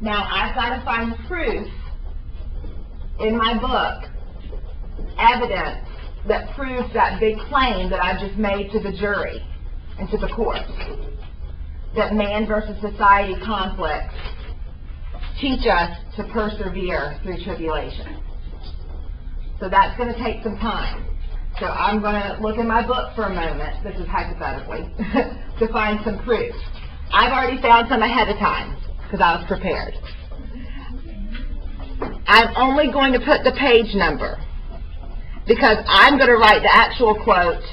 Now, I've got to find proof in my book, evidence that proves that big claim that I've just made to the jury and to the court, that man versus society conflicts teach us to persevere through tribulation. So that's going to take some time. So I'm going to look in my book for a moment, this is hypothetically, to find some proof. I've already found some ahead of time because I was prepared. I'm only going to put the page number because I'm going to write the actual quote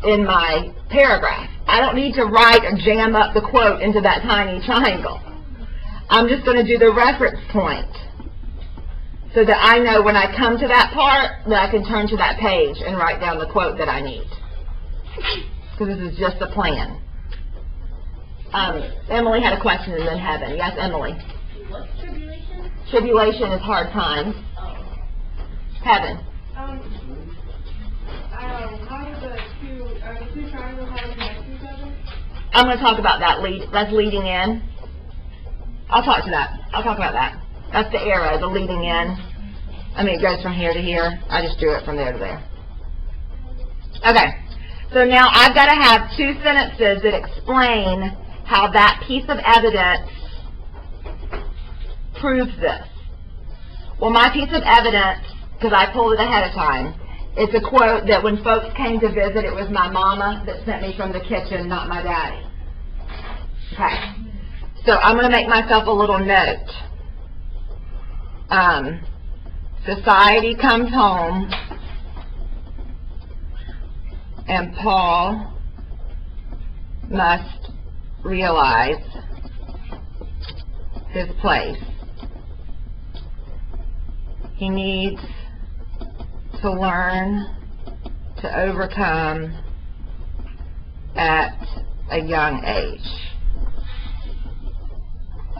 in my paragraph. I don't need to write or jam up the quote into that tiny triangle. I'm just going to do the reference point so that I know when I come to that part that I can turn to that page and write down the quote that I need. Because this is just a plan. Emily had a question and then Heaven. Yes, Emily. What's tribulation? Tribulation is hard times. Oh. Heaven. How do the two triangles how to connect to each other? I'm going to talk about that. That's leading in. I'll talk to that. I'll talk about that. That's the arrow, the leading in. I mean, it goes from here to here. I just drew it from there to there. Okay. So now I've got to have two sentences that explain how that piece of evidence proves this. Well, my piece of evidence, because I pulled it ahead of time, it's a quote that when folks came to visit, it was my mama that sent me from the kitchen, not my daddy. Okay. So I'm going to make myself a little note. Society comes home, and Paul must realize his place. He needs to learn to overcome at a young age.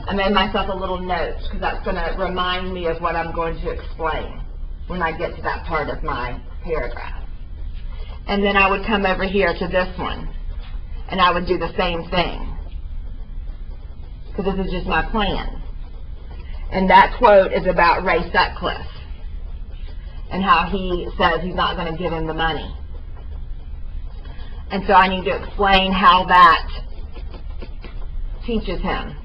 I made myself a little note because that's going to remind me of what I'm going to explain when I get to that part of my paragraph. And then I would come over here to this one, and I would do the same thing. Because this is just my plan. And that quote is about Ray Sutcliffe and how he says he's not going to give him the money. And so I need to explain how that teaches him.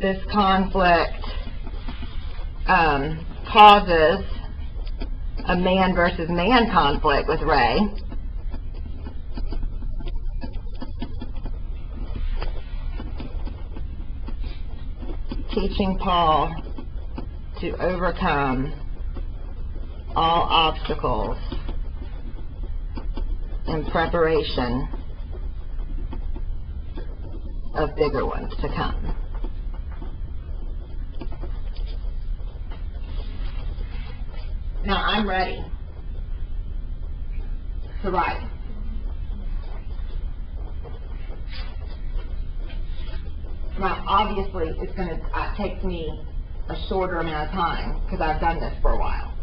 This conflict causes a man versus man conflict with Ray. Teaching Paul to overcome all obstacles in preparation of bigger ones to come. Now I'm ready to write. Now obviously it's going to take me a shorter amount of time because I've done this for a while.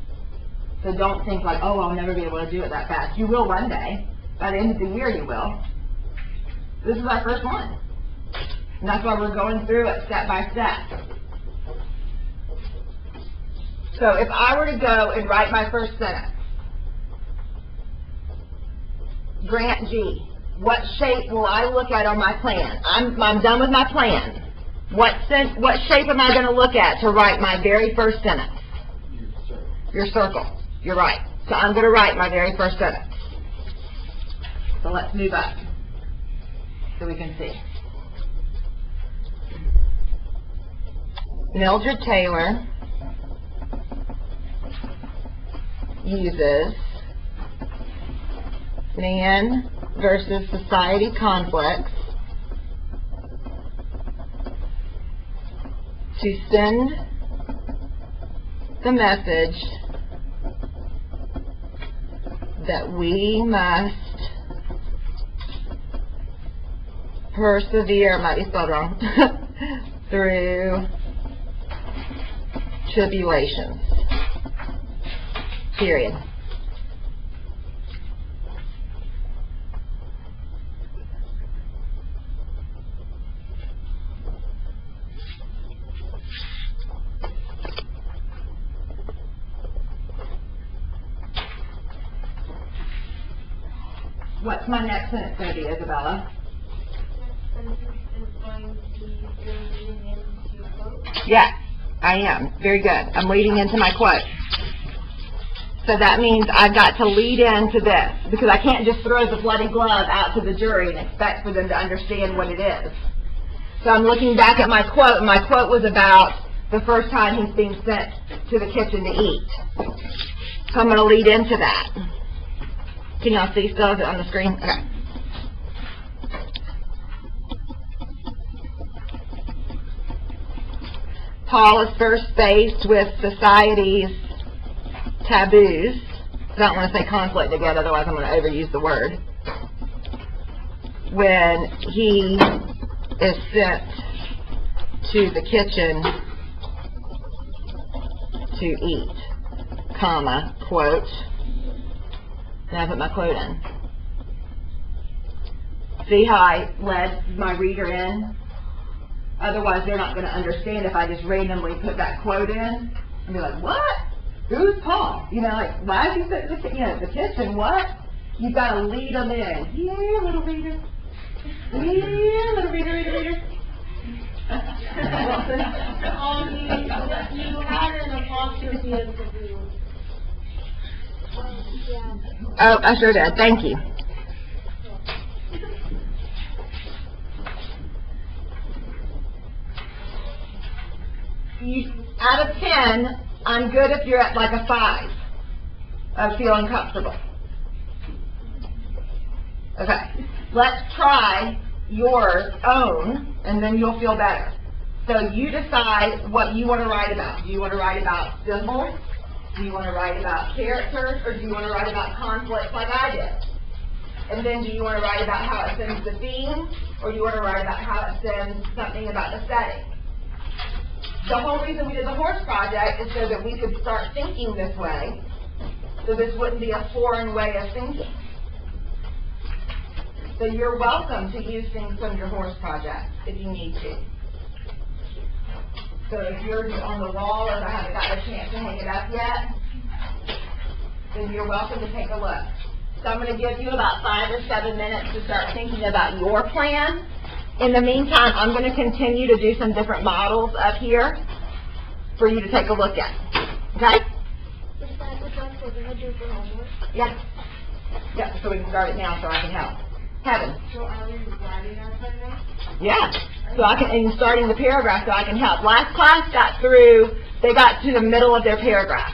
So don't think like, oh, I'll never be able to do it that fast. You will one day. By the end of the year you will. This is our first one. And that's why we're going through it step by step. So if I were to go and write my first sentence, Grant G, what shape will I look at on my plan? I'm done with my plan. What shape am I going to look at to write my very first sentence? Your circle. You're right. So I'm going to write my very first sentence. So let's move up so we can see. Mildred Taylor uses man versus society conflicts to send the message that we must persevere, might be spelled wrong, through tribulations. Period. What's my next sentence going to be, Isabella? Next sentence is going to be leading into quote. Yes, I am. Very good. I'm leading into my quote. So that means I've got to lead into this, because I can't just throw the bloody glove out to the jury and expect for them to understand what it is. So I'm looking back at my quote, and my quote was about the first time he's being sent to the kitchen to eat. So I'm going to lead into that. Can y'all see still? Is it on the screen? Okay. Paul is first faced with society's taboos. I don't want to say conflict again, otherwise I'm going to overuse the word. When he is sent to the kitchen to eat, comma, quote, and I put my quote in. See how I led my reader in? Otherwise, they're not going to understand if I just randomly put that quote in and be like, what? Who's Paul? You know, like, why is he sitting in the kitchen? What? You've got to lead them in. Yeah, little reader. Yeah, little reader. You had an apostrophe at the view. Oh, I sure did. Thank you. Out of 10, I'm good if you're at like a 5 of feeling comfortable. Okay, let's try your own, and then you'll feel better. So you decide what you want to write about. Do you want to write about symbols? Do you want to write about characters? Or do you want to write about conflicts like I did? And then do you want to write about how it sends the theme? Or do you want to write about how it sends something about the setting? The whole reason we did the horse project is so that we could start thinking this way, so this wouldn't be a foreign way of thinking. So you're welcome to use things from your horse project if you need to. So if yours is on the wall, or if I haven't got a chance to hang it up yet, then you're welcome to take a look. So I'm going to give you about 5 or 7 minutes to start thinking about your plan. In the meantime, I'm going to continue to do some different models up here for you to take a look at. Okay? Is that the one we're going to do for homework? Yeah. Yeah, so we can start it now so I can help. Kevin? So are we writing our plan now? Yeah. So I can, and starting the paragraph so I can help. Last class got through, they got to the middle of their paragraph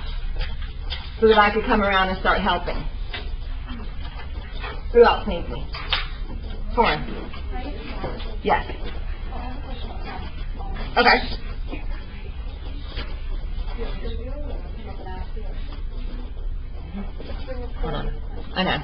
so that I could come around and start helping. Who else needs me? Torrin? Yes. Okay. Hold on. I know.